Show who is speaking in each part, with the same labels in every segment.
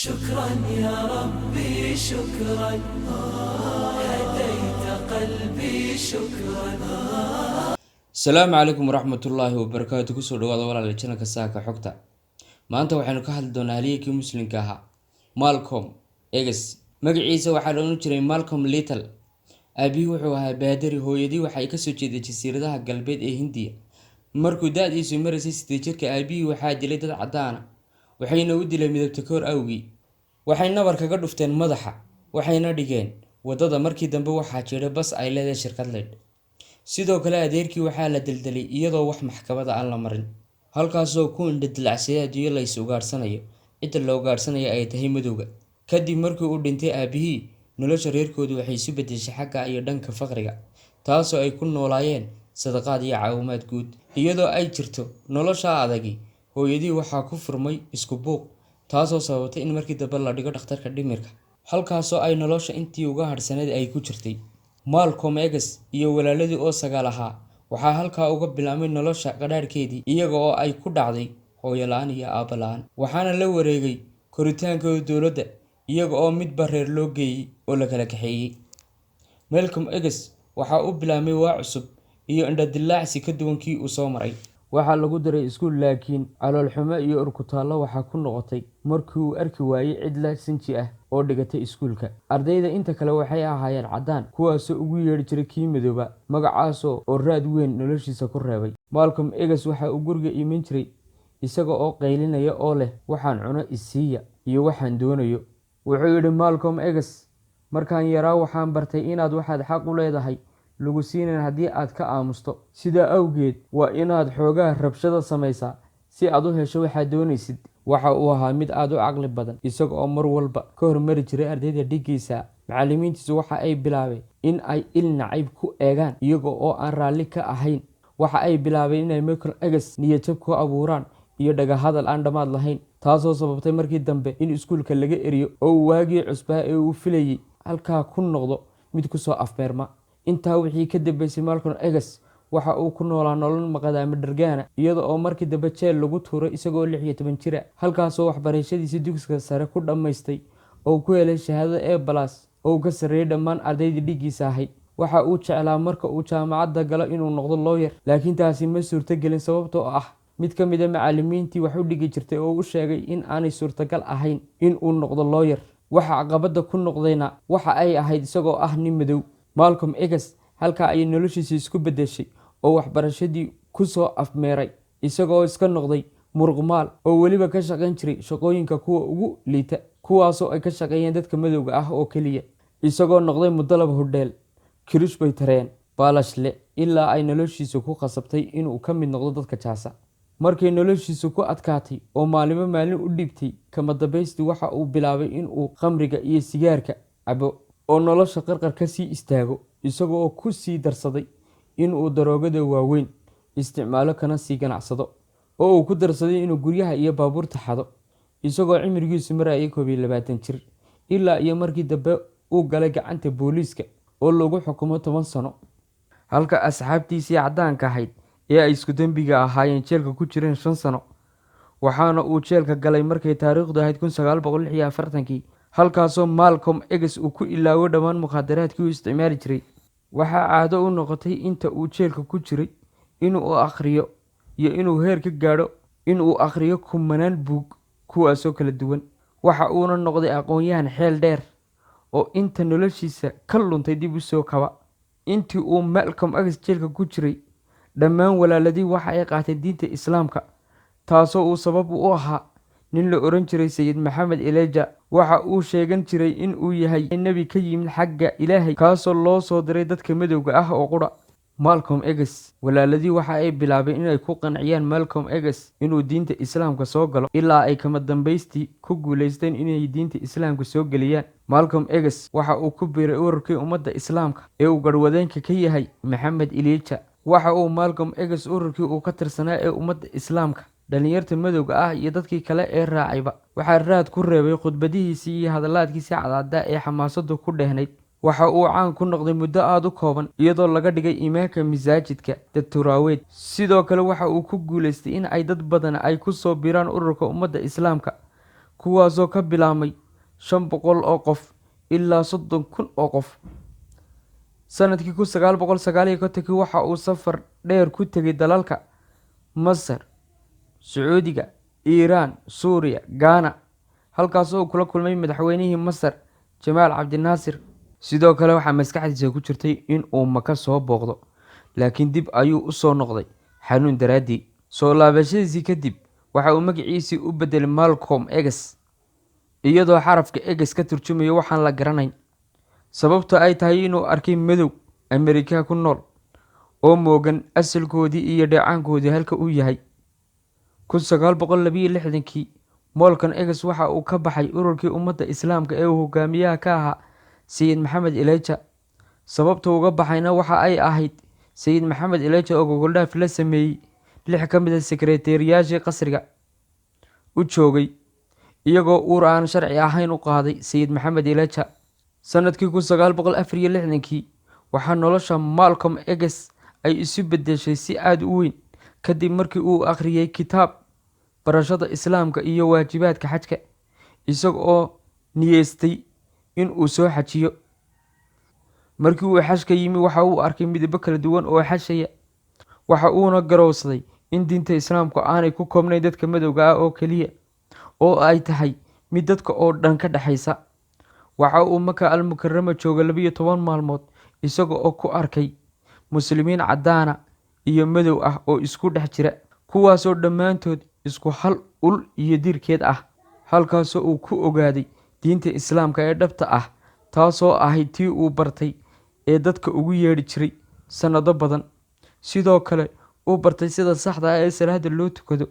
Speaker 1: شكرا يا ربي شكرا، هديت قلبي شكرا.
Speaker 2: السلام عليكم ورحمة الله وبركاته. kusoo dhawaada walaal channelka saaka xogta. Maanta waxaanu ka hadli doonaa halyeekii muslimka ahaa Malcolm X. Magaciisa waxaa la oran jiray Malcolm Little. Aabihi wuxuu ahaa baadari, hooyadii waxay ka soo jeeday jasiiradaha galbeed ee Hindiya. Markuu da'diisu maraysay 8 jirka, aabihii waxaa dilay dad cadaan ah, waxayna u dileen midabta koor awgii. Waxay nabar kaga dhufteen madaxa, waxayna dhigeen wadada. Markii dambe waxaa jiray bas ay leedahay shirkad leed. sidoo kale adeerkii waxaa la daldalay iyadoo wax maxkamada aan la marin, halkaasoo ku indhadilacsaday adduunyo la is ugaarsanayo, cidda loo gaarsanayo ay tahay madowga. Kadib markii uu dhintay aabihii, nolosha reerkoodu waxay isu beddeshay xagga iyo dhanka faqriga, taasoo ay ku noolaayeen sadaqaad iyo caawimaad guud. Iyadoo ay jirto nolosha adagi, hooyadii waxaa ku furmay isku buuq, taasoo sababtay in markii dambe la dhigo dhakhtarka dhimirka, halkaasoo ay nolosha intii uga hadhsanayd ay ku jirtay. Malcolm X iyo walaaladii oo 9 ahaa waxaa halkaa uga bilaabmay nolosha qadhaadhkeedii, iyaga oo ay ku dhacday hooyo la'aan iyo aabbo la'aan, waxaana la wareegay koritaankooda dowladda, iyaga oo midba reer loo geeyey oo la kala kaxeeyey. Malcolm X waxa uu bilaabmay waa cusub iyo indhadillaacsi ka duwan kii uu soo maray. Waxaa lagu daray iskuul, laakiin caloolxumo iyo urkutaallo waxaa ku noqotay markii uu arki waayey cid la sinji ah oo dhigatay iskuulka. Ardayda inta kale waxay ahaayeen caddaan, kuwaasoo ugu yeedhi jiray kii madooba, magacaasoo oo raad weyn noloshiisa ku reebay. Malcolm X waxa uu guriga iman jiray isaga oo qaylinaya oo leh waxaan cuno isiiya iyo waxaan doonayo. Wuxuu yidhi Malcolm X, markaan yaraa waxaan bartay inaad waxaad xaq u leedahay lagu siinayn haddii aad ka aamusto. Sidaa awgeed waa inaad xoogaa rabshada samaysaa si aad u hesho waxaad doonaysid. Waxa uu ahaa mid aad u caqli badan, isaga oo mar walba ka hormari jiray ardayda dhiggiisa. Macallimiintiisu waxa ay bilaabeen in ay il nacayb ku eegaan iyaga oo aan raalli ka ahayn. Waxa ay bilaabeen inay Malcolm X niyad-jab ku abuuraan iyo dhagahadal aan dhammaad lahayn, taasoo sababtay markii dambe in iskuulka laga eriyo oo uu waagii cusbaa ee uu filayay halkaa ku noqdo mid ku soo afbeerma. Intaa wixii ka dambeysay, Malcolm X waxa uu ku noolaa nolol maqaadama dhargaana, iyada oo markii dambe jeel lagu tuuray isagoo 16 jir ah, halkaasoo waxbarashadiisii dugsiga sare ku dhammaystay oo ku helay shahaadada A+ oo ka sarreeyay dhammaan ardaydii dhiggiisa ahayd. Waxa uu jeclaa marka uu jaamacadda galo inuu noqdo lawyer, laakiin taasi ma suurtagelin sababtoo ah mid ka mid ah macallimiintii wax u dhigi jirtay oo u sheegay in aanay suurtagal ahayn in uu noqdo lawyer. Waxa caqabada ku noqdayna waxa ay ahayd isagoo ah nin madow. Malcolm X halkaa ayay noloshiisa isku beddeshay oo waxbarashadii ku soo afmeeray, isagoo iska noqday muruqmaal oo weliba ka shaqayn jiray shaqooyinka kuwa ugu liita, kuwaasoo ay ka shaqeeyeen dadka madowga ah oo keliya. Isagoo noqday mudalab hodheel, kirish bay tareen, baalashle, ilaa ay noloshiisu ku qasabtay inuu ka mid noqdo dadka jaasa. Markay noloshiisu ku adkaatay oo maalin u dhibtay, kama dambaystii waxa uu bilaabay inuu khamriga iyo sigaarka cabo oo nolosha qarqar ka sii istaago, isaga oo ku sii darsaday inuu daroogada waaweyn isticmaalo kana sii ganacsado, oo uu ku darsaday inuu guryaha iyo baabuurta xado, isagoo cimrigiisu marayay 21 jir, ilaa iyo markii dambe uu galay gacanta booliiska oo lagu xukumo 10 sano, halka asxaabtiisii caddaanka ahayd ee ay isku dambiga ahaayeen jeelka ku jireen 5 sano. waxaana uu jeelka galay markay taariikhdu ahayd 1946, halkaasoo Malcolm X uu ku ilaaway dhammaan mukhaadaraadkii uu isticmaali jiray. Waxaa caado u noqotay inta uu jeelka ku jiray inuu akhriyo iyo inuu heer ka gaadho inuu akhriyo kumanaan buug, kuwaasoo kala duwan. Waxa uuna noqday aqoon-yahan xeel dheer oo inta noloshiisa ka luntay dib u soo kaba. Intii uu Malcolm X jeelka ku jiray, dhammaan walaaladii waxa ay qaateen diinta Islaamka, taasoo uu sabab u ahaa nin la oran jiray Sayid Maxamed Elijah. waxa uu sheegan jiray in uu yahay nebi ka yimid xagga Ilaahay, kaasoo loo soo diray dadka madowga ah oo qura. Malcolm X walaaladii waxa ay bilaabeen inay ku qanciyaan Malcolm X inuu diinta Islaamka soo galo, ilaa ay kama dambaystii ku guuleysteen inay diinta Islaamka soo geliyaan. Malcolm X waxa uu ku biiray ururkii ummadda Islaamka ee uu garwadeenka ka yahay Maxamed Elijah. waxa uu Malcolm X ururkii uu ka tirsanaa ee ummadda Islaamka, dhalinyarta madowga ah iyo dadkii kale ee raacayba, waxaa raad ku reebay khudbadihiisii iyo hadalaadkiisii cadcadda ee xamaasadu ku dhehnayd. waxa uu caan ku noqday muddo aad u kooban, iyadoo laga dhigay imaamka masaajidka Dadturaaweed. sidoo kale waxa uu ku guuleystay in ay dad badan ay ku soo biiraan ururka ummadda Islaamka,
Speaker 3: kuwaasoo ka bilaabmay 500 oo qof ilaa 30,000 oo qof. Sanadkii 1959 waxa uu safar dheer ku tegay dalalka Masar, Sacuudiga, Iiraan, Suuriya, Ghana, halkaasoo uu kula kulmay madaxweynihii Masar Jamaal Cabdinaasir. Sidoo kale waxaa maskaxdiisa ku jirtay in uu Maka soo booqdo, laakiin dib ayuu u soo noqday xanuun daraaddii. Soo laabashadiisii kadib waxa uu magaciisii u bedelay Malcolm X, iyadoo xarafka X ka turjumayo waxaan la garanayn, sababtoo ay tahay inuu arkay madow Ameerika ku nool oo moogan asalkoodii iyo dheecaankoodii halka uu yahay. 1962 Malcolm X waxa uu ka baxay ururkii ummadda Islaamka ee uu hogaamiyaha ka ahaa Sayid Maxamed Elijah. Sababta uga baxayna waxa ay ahayd Sayid Maxamed Elijah oo gogoldhaaf la sameeyey 6 ka mid ah sekreteriyaashii qasriga u joogay, iyagoo uur aan sharci ahayn u qaaday Sayid Maxamed Elijah. Sanadkii 1964 waxaa nolosha Malcolm X ay isu beddeshay si aad u weyn kadib markii uu akhriyay kitaab barashada Islaamka iyo waajibaadka xajka, isaga oo niyeystay in uu soo xajiyo. Markii uu xajka yimi waxa uu arkay midabo kala duwan oo xajaya, waxa uuna garowsaday in diinta Islaamku aanay ku koobnayn dadka madowga ah oo keliya, oo ay tahay mid dadka oo dhan ka dhaxaysa. Waxa uu Maka al-Mukarrama joogay 12 maalmood isaga oo ku arkay muslimiin cadaan iyo madow ah oo isku dhex jira, kuwaasoo dhammaantood isku hal ul iyo dirkeed ah. Halkaasoo uu ku ogaaday diinta Islaamka ee dhabta ah, taasoo ahayd tii uu bartay ee dadka ugu yeedhi jiray sanado badan. Sidoo kale uu bartay sida saxda ah ee salaada loo tukado,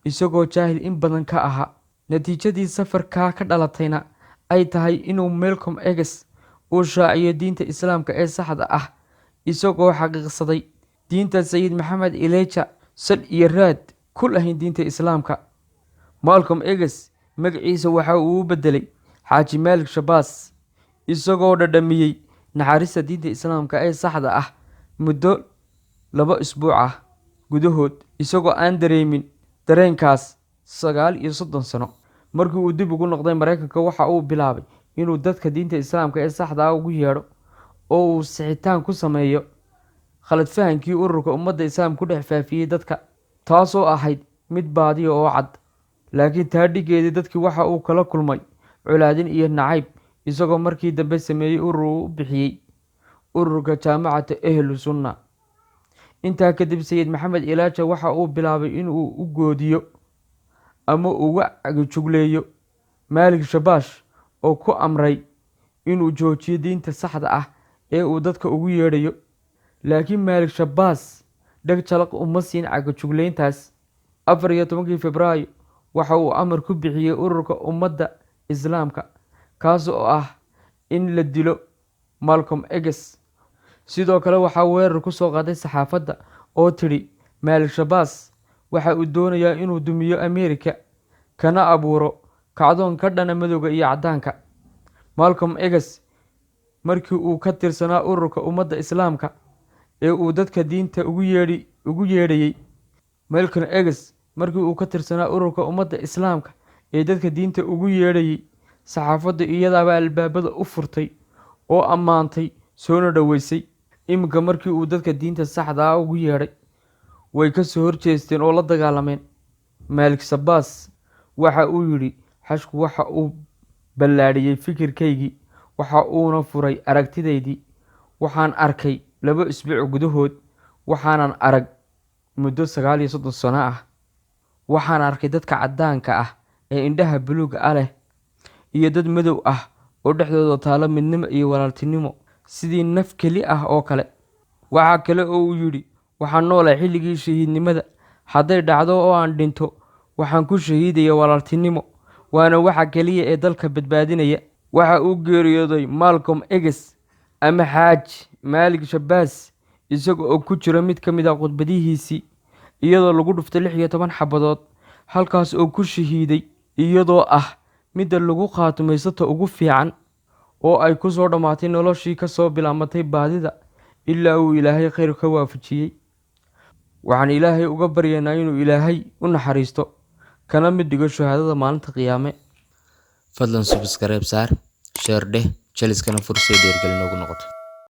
Speaker 3: isagoo jaahil in badan ka ahaa. Natiijadii safarkaa ka dhalatayna ay tahay inuu Malcolm X uu shaaciyo diinta Islaamka ee saxda ah, isagoo xaqiiqsaday diinta Sayid Maxamed Elijah sal iyo raad ku lahayn diinta Islaamka. Malcolm X magaciisa waxa uu u bedelay Xaaji Malik Shabazz, isagoo dhadhamiyey naxariista diinta Islaamka ee saxda ah muddo 2 usbuuc ah gudahood, isagoo aan dareemin dareenkaas 39 sano. Markii uu dib ugu noqday Mareykanka waxa uu bilaabay inuu dadka diinta Islaamka ee saxda ah ugu yeedho oo uu sixitaan ku sameeyo khalad fahankii ururka ummadda Islaamka ku dhex faafiyey dadka, taasoo ahayd mid baadiya oo cad. Laakiin taadhigeedii dadkii waxa uu kala kulmay colaadin iyo nacayb, isagoo markii dambe sameeyey urur uu u bixiyey ururka Jaamacadda Ahlu Sunna. Intaa kadib Sayid Maxamed Elijah waxa uu bilaabay in uu u goodiyo ama uga cagajugleeyo Malik Shabazz oo ku amray inuu joojiyo diinta saxda ah ee uu dadka ugu yeedhayo. Laakiin Malik Shabazz dhag jalaq uma siin cagajugleyntaas. 14 Febraayo waxa uu amar ku bixiyey ururka ummadda Islaamka, kaas oo ah in la dilo Malcolm X. Sidoo kale waxaa weerar ku soo qaaday saxaafadda oo tidhi Malik Shabazz waxa uu doonayaa inuu dumiyo Ameerika kana abuuro kacdoon ka dhana madowga iyo caddaanka. Malcolm X markii uu ka tirsanaa ururka ummadda Islaamka ee uu dadka diinta ugu yeedhayay Malcolm X markii uu ka tirsanaa ururka ummadda Islaamka ee dadka diinta ugu yeedhayay, saxaafaddu iyadaaba albaabada u furtay oo ammaantay soona dhaweysay. Iminka markii uu dadka diinta saxda ah ugu yeedhay, way ka soo horjeesteen oo la dagaalameen. Malik Shabazz waxa uu yidhi xashku waxa uu ballaadhiyey fikirkaygii, waxa uuna furay aragtidaydii. Waxaan arkay 2 usbuuc gudahood, waxaanan arag muddo 39 sano ah. Waxaan arkay dadka caddaanka ah ee indhaha buluugga ah leh iyo dad madow ah oo dhexdooda taalo midnimo iyo walaaltinimo sidii naf keli ah oo kale. Waxa kale oo uu yidhi waxaan noolahay xilligii shahiidnimada. Hadday dhacdo oo aan dhinto, waxaan ku shahiidaya walaaltinimo, waana waxa keliya ee dalka badbaadinaya. Waxa uu geeriyooday Malcolm X ama Xaaji Malik Shabazz isaga oo ku jira mid ka mid ah khudbadihiisii, iyadoo lagu dhuftay 16 xabadood, halkaas oo ku shahiiday, iyadoo ah midda lagu khaatimeysato ugu fiican oo ay ku soo dhammaatay noloshii ka soo bilaabmatay baadida ilaa uu Ilaahay khayr ka waafajiyey. Waxaan Ilaahay uga baryaynaa inuu Ilaahay u naxariisto kana mid dhigo shahaadada maalinta qiyaame.
Speaker 2: fadlan subscribe saar, share dheh, jaliskana fursad dheergelin ugu noqoto.